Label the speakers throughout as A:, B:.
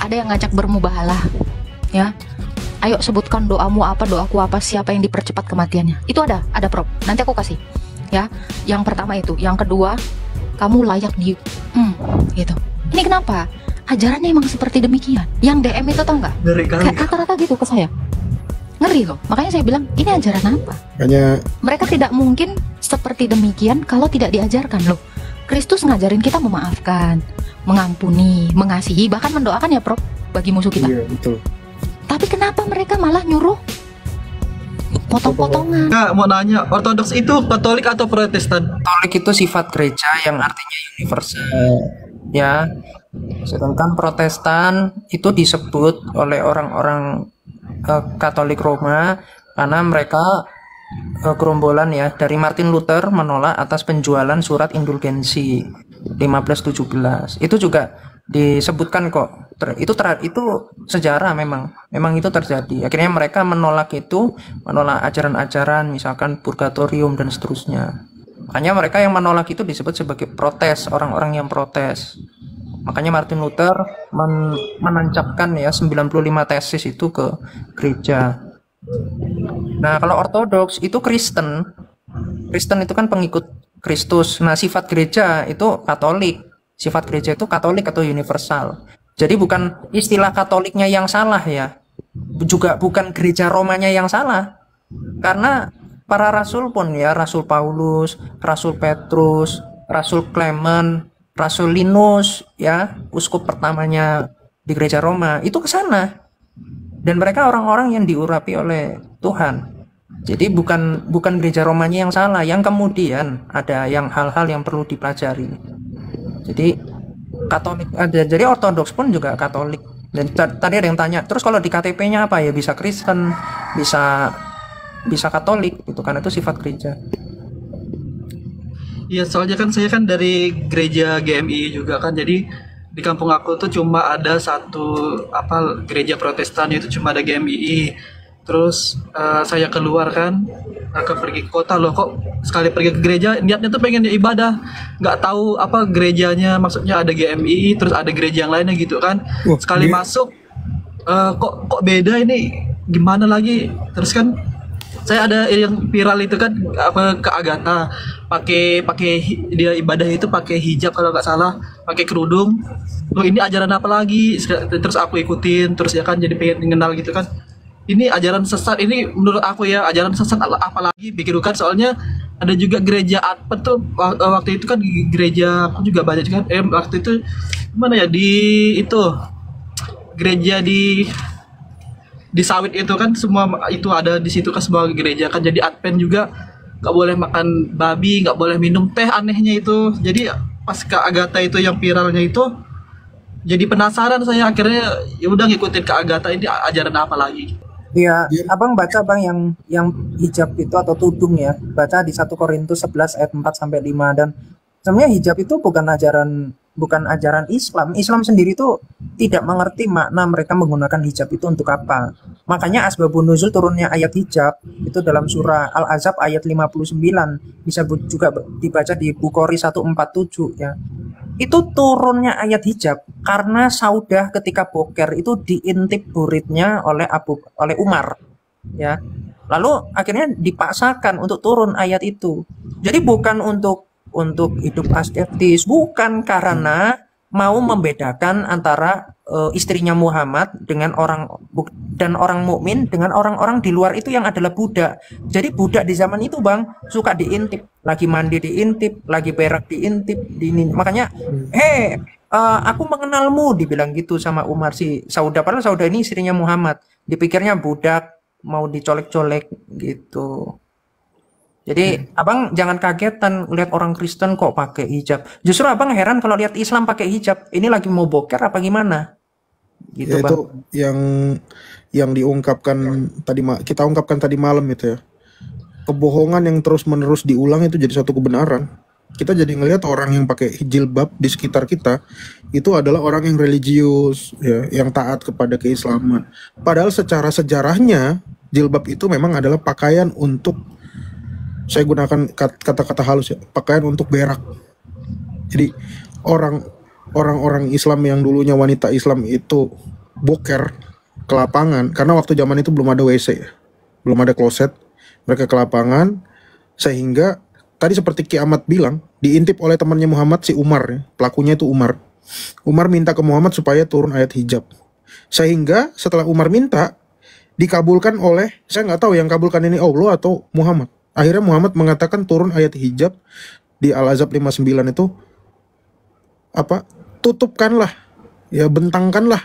A: ada yang ngajak bermubahalah, ya. Ayo sebutkan doamu apa, doaku apa, siapa yang dipercepat kematiannya. Itu ada Prof. Nanti aku kasih. Ya, yang pertama itu. Yang kedua, kamu layak di gitu. Ini kenapa? Ajarannya emang seperti demikian. Yang DM itu tau nggak? Kayak rata-rata gitu ke saya. Ngeri loh. Makanya saya bilang, ini ajaran apa? Mereka tidak mungkin seperti demikian kalau tidak diajarkan loh. Kristus ngajarin kita memaafkan, mengampuni, mengasihi, bahkan mendoakan ya Prof, bagi musuh kita.
B: Iya, betul.
A: Tapi kenapa mereka malah nyuruh potong-potongan?
C: Nah, mau nanya, Ortodoks itu Katolik atau Protestan?
D: Katolik itu sifat gereja yang artinya universal, ya. Sedangkan Protestan itu disebut oleh orang-orang Katolik Roma karena mereka gerombolan ya dari Martin Luther menolak atas penjualan surat indulgensi 1517. Itu juga disebutkan kok. Itu sejarah memang itu terjadi. Akhirnya mereka menolak ajaran-ajaran misalkan purgatorium dan seterusnya. Makanya mereka yang menolak itu disebut sebagai protes, orang-orang yang protes. Makanya Martin Luther menancapkan ya 95 tesis itu ke gereja. Nah, kalau Ortodoks itu Kristen. Kristen itu kan pengikut Kristus. Nah, sifat gereja itu Katolik. Sifat gereja itu Katolik atau universal. Jadi bukan istilah Katoliknya yang salah ya. Juga bukan gereja Romanya yang salah. Karena para rasul pun ya, Rasul Paulus, Rasul Petrus, Rasul Clement, Rasul Linus ya, uskup pertamanya di gereja Roma, itu ke sana. Dan mereka orang-orang yang diurapi oleh Tuhan. Jadi bukan gereja Romanya yang salah, yang kemudian ada yang hal-hal yang perlu dipelajari. Jadi Katolik ada, jadi Ortodoks pun juga Katolik. Dan tadi ada yang tanya, terus kalau di KTP-nya apa ya? Bisa Kristen, bisa Katolik gitu, karena itu sifat gereja.
C: Iya, soalnya kan saya kan dari gereja GMI juga kan, jadi di kampung aku tuh cuma ada satu gereja Protestan, itu cuma ada GMI. Terus saya keluar kan, pergi ke kota loh, kok sekali pergi ke gereja niatnya tuh pengen ibadah, nggak tahu apa gerejanya, maksudnya ada GMI terus ada gereja yang lainnya gitu kan. Sekali masuk kok beda ini, gimana lagi. Terus kan saya ada yang viral itu kan ke Agatha, pakai dia ibadah itu pakai hijab kalau nggak salah, pakai kerudung. Loh, ini ajaran apa lagi? Terus aku ikutin terus ya kan, jadi pengen kenal gitu kan. Ini ajaran sesat, ini menurut aku ya ajaran sesat, apalagi pikirkan. Soalnya ada juga gereja Advent tuh waktu itu kan, gereja aku juga banyak kan, waktu itu mana ya, di itu gereja di Sawit itu kan, semua itu ada di situ kan, semua gereja kan. Jadi Advent juga nggak boleh makan babi, nggak boleh minum teh, anehnya itu. Jadi pas ke Agatha itu yang viralnya itu, jadi penasaran saya, akhirnya ya udah ngikutin ke Agatha, ini ajaran apa lagi.
D: Iya, abang baca bang yang hijab itu atau tudung ya, baca di 1 Korintus 11 ayat 4 sampai 5. Dan sebenarnya hijab itu bukan ajaran Islam. Islam sendiri itu tidak mengerti makna mereka menggunakan hijab itu untuk apa. Makanya asbabun nuzul turunnya ayat hijab itu dalam surah Al-Ahzab ayat 59, bisa juga dibaca di Bukhari 147 ya. Itu turunnya ayat hijab karena Saudah ketika boker itu diintip buritnya oleh Umar ya. Lalu akhirnya dipaksakan untuk turun ayat itu. Jadi bukan untuk hidup asketis, bukan karena mau membedakan antara istrinya Muhammad dengan orang mukmin dengan orang-orang di luar itu yang adalah budak. Jadi budak di zaman itu bang suka diintip, lagi mandi diintip, lagi berak diintip, makanya aku mengenalmu, dibilang gitu sama Umar si Saudah, padahal Saudah ini istrinya Muhammad, dipikirnya budak mau dicolek-colek gitu. Jadi abang jangan kagetan lihat orang Kristen kok pakai hijab. Justru abang heran kalau lihat Islam pakai hijab. Ini lagi mau boker apa gimana? Gitu
B: ya,
D: bang.
B: Itu yang diungkapkan tadi, kita ungkapkan tadi malam itu ya. Kebohongan yang terus-menerus diulang itu jadi satu kebenaran. Kita jadi ngelihat orang yang pakai jilbab di sekitar kita itu adalah orang yang religius ya, yang taat kepada keislaman. Padahal secara sejarahnya jilbab itu memang adalah pakaian untuk, saya gunakan kata-kata halus ya, pakaian untuk berak. Jadi orang-orang Islam yang dulunya wanita Islam itu boker ke lapangan karena waktu zaman itu belum ada WC ya. Belum ada kloset. Mereka ke lapangan sehingga tadi seperti Ki Ahmad bilang diintip oleh temannya Muhammad si Umar ya. Pelakunya itu Umar. Umar minta ke Muhammad supaya turun ayat hijab. Sehingga setelah Umar minta dikabulkan oleh, saya nggak tahu yang kabulkan ini Allah atau Muhammad. Akhirnya Muhammad mengatakan turun ayat hijab di Al-Ahzab 59 itu apa? Tutupkanlah ya, bentangkanlah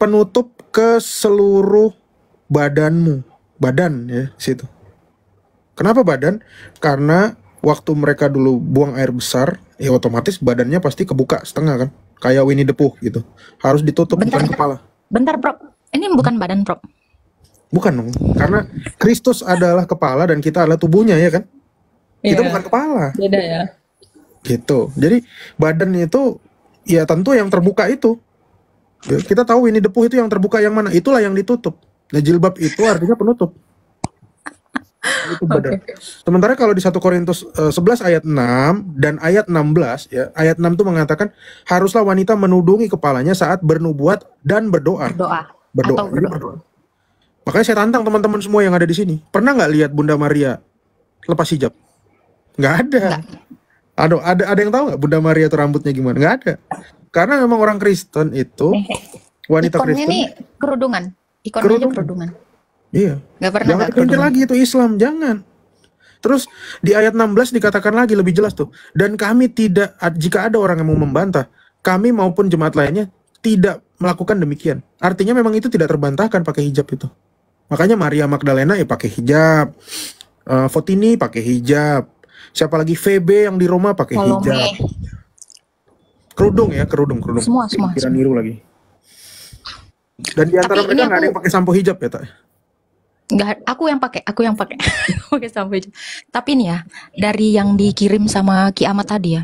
B: penutup ke seluruh badanmu. Badan ya situ. Kenapa badan? Karena waktu mereka dulu buang air besar, ya otomatis badannya pasti kebuka setengah kan. Kayak Winnie the Pooh gitu. Harus ditutup
A: Bentar,
B: bukan kepala.
A: bentar, Prof. Ini bukan badan, Prof.
B: Bukan dong. Karena Kristus adalah kepala dan kita adalah tubuhnya ya kan. Kita bukan kepala.
E: Beda ya.
B: Gitu. Jadi badannya itu ya tentu yang terbuka itu. Ya, kita tahu Winnie the Pooh itu yang terbuka yang mana. Itulah yang ditutup. Nah jilbab itu artinya penutup. Itu badan. Sementara kalau di 1 Korintus 11 ayat 6 dan ayat 16 ya, ayat 6 itu mengatakan haruslah wanita menudungi kepalanya saat bernubuat dan berdoa.
A: Berdoa. Atau
B: Jadi berdoa. Makanya saya tantang teman-teman semua yang ada di sini. Pernah nggak lihat Bunda Maria lepas hijab? Nggak ada.
A: Nggak.
B: Aduh, ada yang tahu nggak Bunda Maria itu rambutnya gimana? Nggak ada. Karena memang orang Kristen itu wanita
A: Ikonnya
B: Kristen.
A: nih kerudungan. Ikonnya aja kerudungan.
B: Iya.
A: Nggak pernah
B: Jangan
A: nggak
B: dipintil
A: kerudungan.
B: lagi itu Islam, jangan. Terus di ayat 16 dikatakan lagi lebih jelas tuh. Dan kami tidak, jika ada orang yang mau membantah, kami maupun jemaat lainnya tidak melakukan demikian. Artinya memang itu tidak terbantahkan pakai hijab itu. Makanya Maria Magdalena ya pakai hijab. Fotini pakai hijab. Siapa lagi VB yang di Roma pakai
A: Salome.
B: hijab. Kerudung ya, kerudung.
A: Semua.
B: Pikiran niru lagi. Dan di antara
A: Tapi
B: mereka
A: ini
B: nggak ada yang pakai sampo hijab ya, Tak?
A: Nggak, aku yang pakai. Oke, sampai. Tapi nih ya, dari yang dikirim sama Ki Ahmad tadi ya,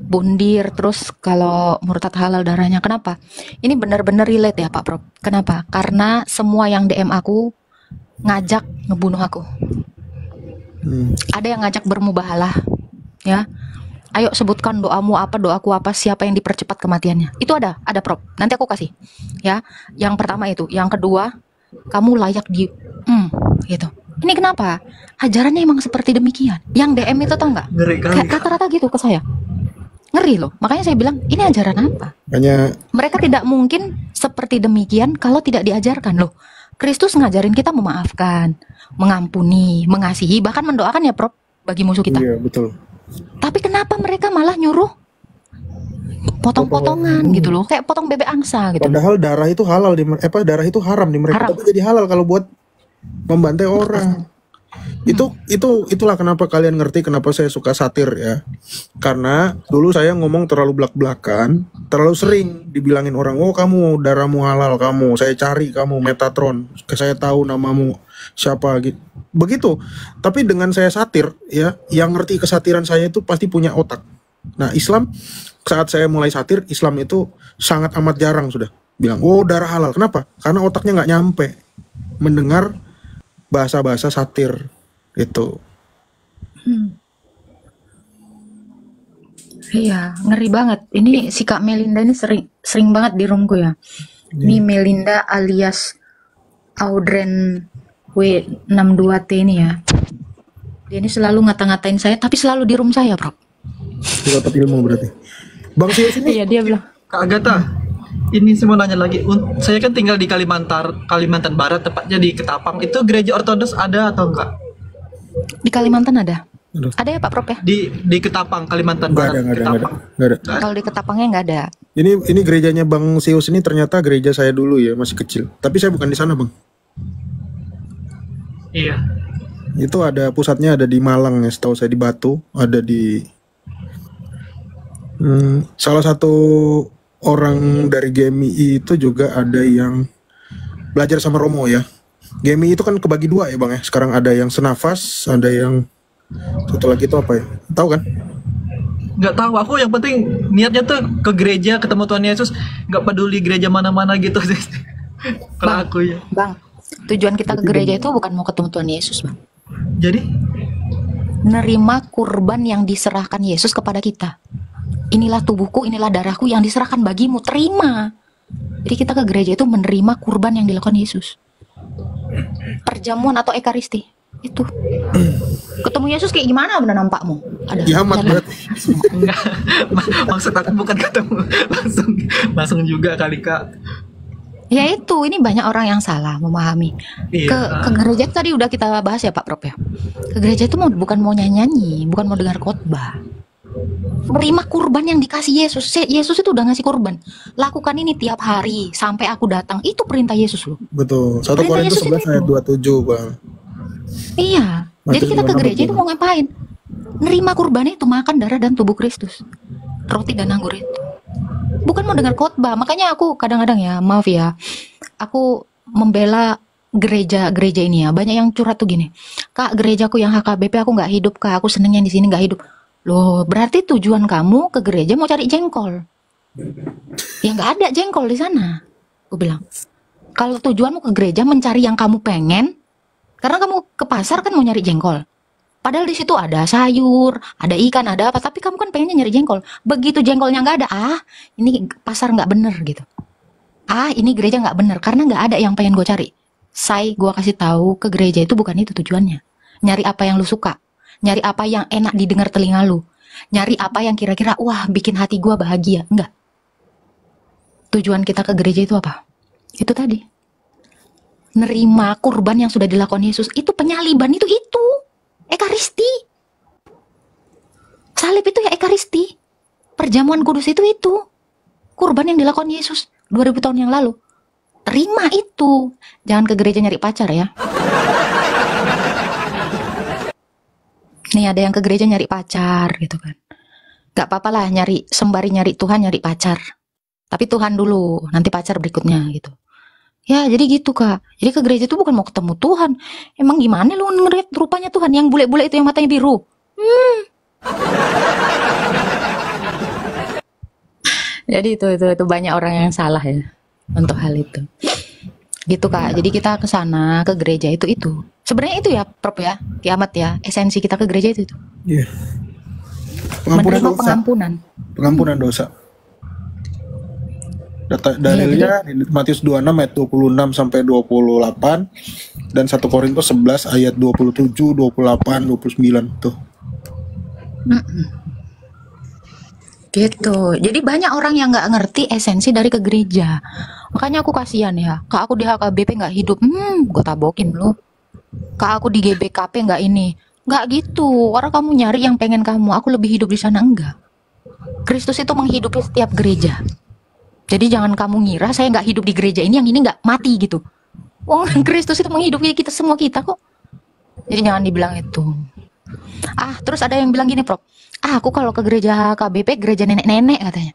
A: bundir, terus kalau murtad halal darahnya, kenapa? Ini benar-benar relate ya Pak Prof. Kenapa? Karena semua yang DM aku ngajak ngebunuh aku. Ada yang ngajak bermubahalah, ya. Ayo sebutkan doamu apa, doaku apa, siapa yang dipercepat kematiannya. Itu ada Prof. Nanti aku kasih. Ya, yang pertama itu, yang kedua, kamu layak di gitu. Ini kenapa? Ajarannya emang seperti demikian. Yang DM itu tau nggak?
C: Ngeri kali.
A: Kayak rata-rata gitu ke saya. Ngeri loh. Makanya saya bilang, ini ajaran apa?
B: Hanya
A: Mereka tidak mungkin seperti demikian kalau tidak diajarkan loh. Kristus ngajarin kita memaafkan, mengampuni, mengasihi, bahkan mendoakan ya Prof bagi musuh kita.
B: iya betul.
A: Tapi kenapa mereka malah nyuruh potong-potongan gitu loh, kayak potong bebek angsa gitu.
B: Padahal darah itu halal darah itu haram di mereka.
A: Haram.
B: Tapi jadi halal kalau buat membantai orang. Itulah kenapa kalian ngerti kenapa saya suka satir ya. Karena dulu saya ngomong terlalu belak-belakan, terlalu sering dibilangin orang, "Oh, kamu darahmu halal kamu, saya cari kamu Metatron, saya tahu namamu siapa gitu." Begitu. Tapi dengan saya satir ya, yang ngerti kesatiran saya itu pasti punya otak. Nah, Islam saat saya mulai satir, Islam itu sangat amat jarang sudah bilang, "Oh, darah halal." Kenapa? Karena otaknya nggak nyampe mendengar bahasa-bahasa satir itu.
A: Iya, ngeri banget. Ini si Kak Melinda ini sering banget di roomku ya. Ini Melinda alias Audren W62T ini ya. Dia ini selalu ngata-ngatain saya, tapi selalu di room saya, Bro.
B: Dapat ilmu berarti. Bang Sius ini
A: Iya, dia bilang.
C: Kak Agatha, ini saya mau nanya lagi. Saya kan tinggal di Kalimantan Barat, tepatnya di Ketapang. Itu gereja Ortodoks ada atau enggak?
A: Di Kalimantan ada.
B: Aduh.
A: Ada ya Pak Prop ya?
C: Di Ketapang, Kalimantan
B: nggak
C: Barat.
B: ada.
C: Ketapang.
B: Nggak ada.
A: Kalau di Ketapangnya nggak ada.
B: Ini gerejanya Bang Sius ini ternyata gereja saya dulu ya, masih kecil. Tapi saya bukan di sana, Bang.
C: Iya.
B: Itu ada pusatnya ada di Malang ya, setahu saya di Batu, ada di salah satu orang dari GMI itu juga ada yang belajar sama Romo ya. GMI itu kan kebagi dua ya Bang ya. Sekarang ada yang senafas, ada yang satu lagi itu apa ya? Tahu kan?
C: Nggak tahu, aku yang penting niatnya tuh ke gereja, ketemu Tuhan Yesus, nggak peduli gereja mana-mana gitu. Kalau
A: Bang.
C: aku ya.
A: Bang, tujuan kita ke gereja itu bukan mau ketemu Tuhan Yesus, Bang.
C: Jadi
A: Nerima kurban yang diserahkan Yesus kepada kita. Inilah tubuhku, inilah darahku yang diserahkan bagimu. Terima. Jadi kita ke gereja itu menerima kurban yang dilakukan Yesus. Perjamuan atau ekaristi itu. Ketemu Yesus kayak gimana bener nampakmu? Ada.
B: Kiamat
A: Lihat.
B: berarti.
C: Enggak, maksud aku bukan ketemu langsung langsung juga kali Kak.
A: Ya itu, ini banyak orang yang salah memahami.
C: Iya.
A: Ke gereja itu tadi udah kita bahas ya Pak Prop ya. Ke gereja itu bukan mau nyanyi, bukan mau dengar khotbah. Menerima kurban yang dikasih Yesus. Yesus itu udah ngasih kurban. Lakukan ini tiap hari sampai aku datang. Itu perintah Yesus loh.
B: Betul. 1
A: Perintah
B: Korintus
A: Yesus
B: 11 ayat
A: itu.
B: 27, Bang.
A: Iya. Jadi
B: Matius
A: kita ke
B: 26
A: gereja itu mau ngapain? Nerima kurban itu, makan darah dan tubuh Kristus. Roti dan anggur itu. Bukan mau dengar khotbah. Makanya aku kadang-kadang ya, maaf ya, aku membela gereja-gereja ini ya. Banyak yang curhat tuh gini, Kak, gerejaku yang HKBP aku nggak hidup, Kak. Aku senengnya di sini nggak hidup. Loh, berarti tujuan kamu ke gereja mau cari jengkol. Ya nggak ada jengkol di sana. Aku bilang, kalau tujuanmu ke gereja mencari yang kamu pengen, karena kamu ke pasar kan mau nyari jengkol. Padahal di situ ada sayur, ada ikan, ada apa. Tapi kamu kan pengennya nyari jengkol. Begitu jengkolnya nggak ada, ini pasar nggak bener gitu. Ini gereja nggak bener karena nggak ada yang pengen gue cari. Gue kasih tahu ke gereja itu bukan itu tujuannya. Nyari apa yang lu suka, nyari apa yang enak didengar telinga lu, nyari apa yang kira-kira wah bikin hati gue bahagia. Enggak. Tujuan kita ke gereja itu apa? Itu tadi. Nerima kurban yang sudah dilakukan Yesus. Itu penyaliban itu. Ekaristi. Salib itu ya ekaristi. Perjamuan kudus itu. Kurban yang dilakukan Yesus 2000 tahun yang lalu. Terima itu. Jangan ke gereja nyari pacar ya. Nih ada yang ke gereja nyari pacar gitu kan. Gak apa-apa lah sembari nyari Tuhan nyari pacar. Tapi Tuhan dulu, nanti pacar berikutnya gitu. Ya jadi gitu Kak. Jadi ke gereja itu bukan mau ketemu Tuhan. Emang gimana lu ngeliat rupanya Tuhan yang bule-bule itu yang matanya biru? Jadi itu banyak orang yang salah ya untuk hal itu. Gitu Kak. Jadi kita ke sana ke gereja itu. Sebenarnya itu ya Prof ya, kiamat ya. Esensi kita ke gereja itu.
B: Iya. Pengampunan
A: Menerima
B: dosa.
A: pengampunan.
B: Dosa. Dalilnya di Matius 26 ayat 26 sampai 28 dan 1 Korintus 11 ayat 27, 28, 29 tuh.
A: Gitu. Jadi banyak orang yang nggak ngerti esensi dari ke gereja. Makanya aku kasihan ya. Kak aku di HKBP nggak hidup. Gue tabokin lu. Kak aku di GBKP nggak ini. Nggak gitu. Orang kamu nyari yang pengen kamu. Aku lebih hidup di sana enggak. Kristus itu menghidupi setiap gereja. Jadi jangan kamu ngira saya nggak hidup di gereja ini, yang ini nggak mati gitu. Wong Kristus itu menghidupi kita semua kok. Jadi jangan dibilang itu. Terus ada yang bilang gini Prof. Aku kalau ke gereja KBP, gereja nenek-nenek katanya.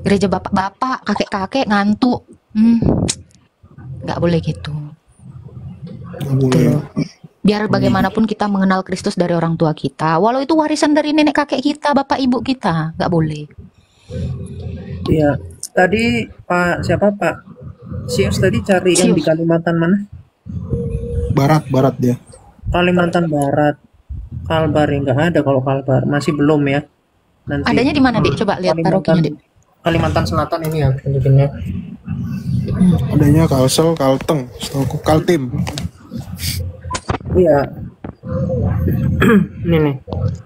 A: Gereja bapak-bapak, kakek-kakek ngantuk. Nggak boleh gitu.
B: Nggak boleh.
A: Biar bagaimanapun kita mengenal Kristus dari orang tua kita, walau itu warisan dari nenek kakek kita, bapak ibu kita, nggak boleh.
D: Iya. Tadi Pak Sius tadi cari yang di Kalimantan mana?
B: Barat dia.
D: Kalimantan Barat. Kalbar nggak ada kalau Kalbar. Masih belum ya. Nanti.
A: Adanya di mana, Dik? Coba lihat parokinya, Dik.
D: Kalimantan Selatan ini ya tunjukinnya.
B: Adanya Kalsel, Kalteng, setahu Kaltim.
D: Iya. Ini nih.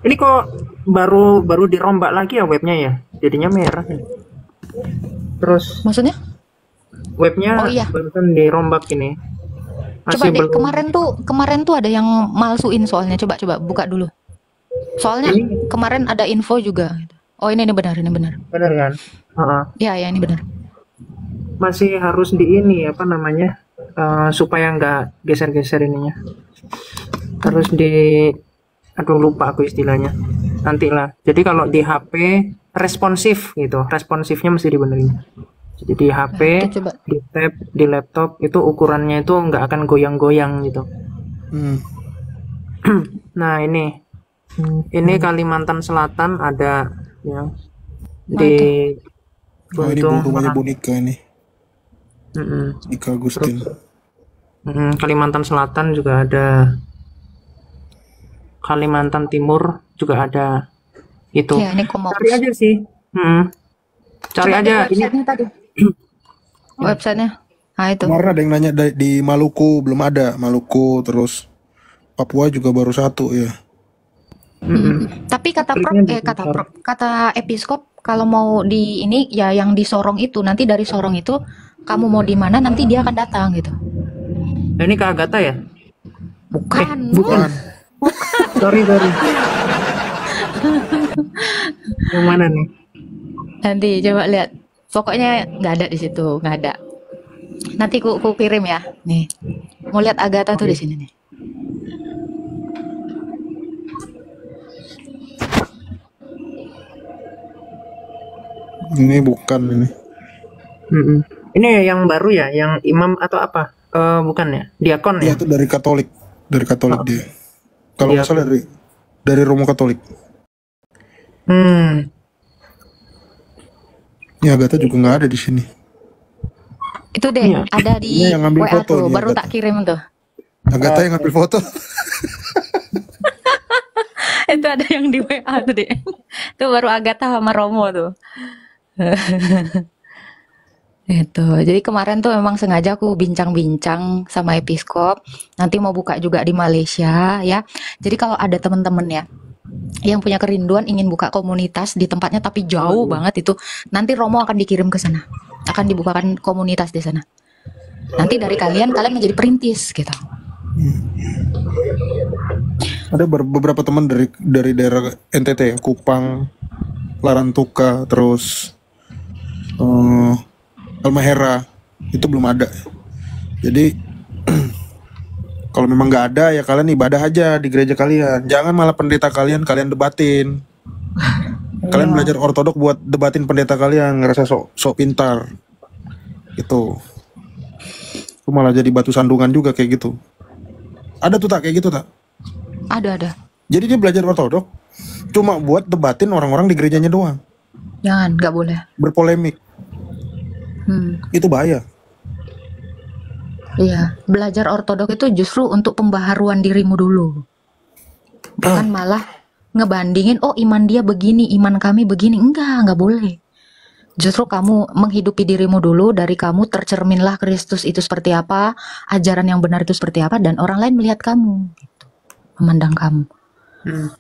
D: Ini kok baru dirombak lagi ya webnya ya. Jadinya merah nih. Terus
A: Maksudnya?
D: webnya barusan dirombak ini.
A: Coba deh, kemarin tuh ada yang malsuin soalnya. Coba buka dulu. Soalnya kemarin ada info juga. Oh ini benar.
D: Benar kan?
A: Ya ini benar.
D: Masih harus di ini apa namanya? Supaya nggak geser-geser ininya. Harus aduh lupa aku istilahnya. Nantilah. Jadi kalau di HP responsif gitu. Responsifnya mesti dibenerin. Jadi di HP, di tab, di laptop itu ukurannya itu nggak akan goyang-goyang gitu. Nah ini Kalimantan Selatan ada ya di
B: ini rumahnya boneka ini. Ika Agustin.
D: Kalimantan Selatan juga ada. Kalimantan Timur juga ada. Itu.
A: Ya, ini
D: cari aja sih. Cari aja ini.
A: websitenya. Nah itu.
B: Kemarin ada yang nanya di Maluku belum ada, Maluku terus Papua juga baru satu ya.
A: Tapi kata
D: Kliknya
A: kata episkop kalau mau di ini ya yang di Sorong itu, nanti dari Sorong itu kamu mau di mana nanti dia akan datang gitu.
D: Nah, ini Kak Agatha ya?
A: Bukan.
B: Bukan.
D: Sorry. Yang mana nih?
A: Nanti coba lihat. Pokoknya nggak ada di situ, nggak ada. Nanti ku kirim ya. Nih. Mau lihat Agatha tuh di sini nih.
B: Ini bukan ini.
D: Ini yang baru ya, yang imam atau apa? Bukan ya, diakon
B: Ya
D: ya?
B: itu dari Katolik dia. Kalau nggak salah dari Romo Katolik. Ya Agatha juga nggak ada di sini.
A: Itu deh,
D: Iya.
A: ada di
B: Ini yang ngambil
A: WA
B: foto
A: tuh,
B: nih,
A: baru
B: Agatha.
A: tak kirim tuh.
B: Agatha yang ngambil foto.
A: Itu ada yang di WA tuh deh. Itu baru Agatha sama Romo tuh. Itu. Jadi kemarin tuh memang sengaja aku bincang-bincang sama episkop. Nanti mau buka juga di Malaysia ya. Jadi kalau ada temen-temen ya yang punya kerinduan ingin buka komunitas di tempatnya tapi jauh banget itu, nanti Romo akan dikirim ke sana. Akan dibukakan komunitas di sana. Nanti dari kalian menjadi perintis gitu.
B: Ada beberapa teman dari daerah NTT ya, Kupang, Larantuka, terus Halmahera itu belum ada. Jadi kalau memang nggak ada ya kalian ibadah aja di gereja kalian. Jangan malah pendeta kalian debatin. Kalian belajar ortodok buat debatin pendeta kalian, ngerasa sok pintar. Itu malah jadi batu sandungan juga kayak gitu. Ada tuh tak kayak gitu tak?
A: Ada.
B: Jadi dia belajar ortodok cuma buat debatin orang-orang di gerejanya doang.
A: Jangan, nggak boleh.
B: Berpolemik. Itu bahaya.
A: Iya, belajar ortodok itu justru untuk pembaharuan dirimu dulu. Bukan malah ngebandingin, oh iman dia begini, iman kami begini. Enggak boleh. Justru kamu menghidupi dirimu dulu, dari kamu tercerminlah Kristus itu seperti apa, ajaran yang benar itu seperti apa, dan orang lain melihat kamu, gitu. Memandang kamu.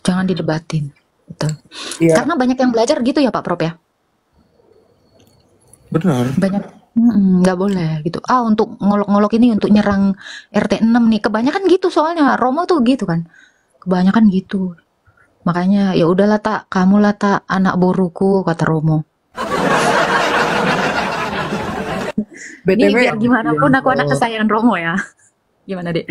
A: Jangan didebatin. Gitu.
B: Iya.
A: Karena banyak yang belajar gitu ya Pak Prop ya?
B: Benar.
A: Banyak. Nggak boleh gitu. Untuk ngolok-ngolok ini untuk nyerang RT 6 nih. Kebanyakan gitu soalnya. Romo tuh gitu kan. Kebanyakan gitu. Makanya ya udahlah tak, kamu lah tak anak boruku kata Romo. Ini biar gimana pun aku anak kesayangan Romo ya. Gimana Dek?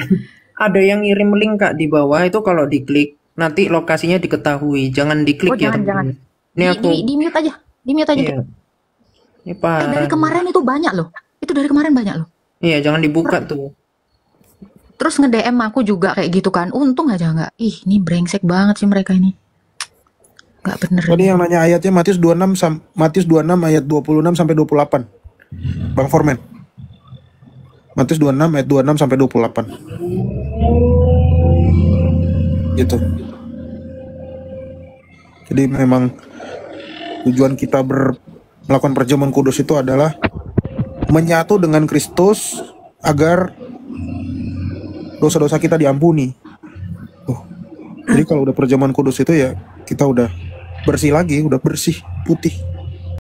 D: Ada yang ngirim link Kak di bawah itu, kalau diklik nanti lokasinya diketahui. Jangan diklik ya.
A: Jangan.
D: Ini aku
A: Di mute aja. Di mute aja.
D: iya.
A: Dek.
D: Ini parah.
A: Dari kemarin itu banyak loh. Itu dari kemarin banyak loh.
D: Iya, jangan dibuka tuh.
A: Terus nge-DM aku juga kayak gitu kan. Untung aja nggak. Ih, ini brengsek banget sih mereka ini. Nggak bener.
B: Tadi yang nanya ayatnya Matius 26 ayat 26 sampai 28. Bang Formen. Matius 26 ayat 26 sampai 28. Gitu. Jadi memang tujuan kita melakukan perjamuan kudus itu adalah menyatu dengan Kristus agar dosa-dosa kita diampuni. Jadi kalau udah perjamuan kudus itu ya kita udah bersih lagi, udah bersih, putih.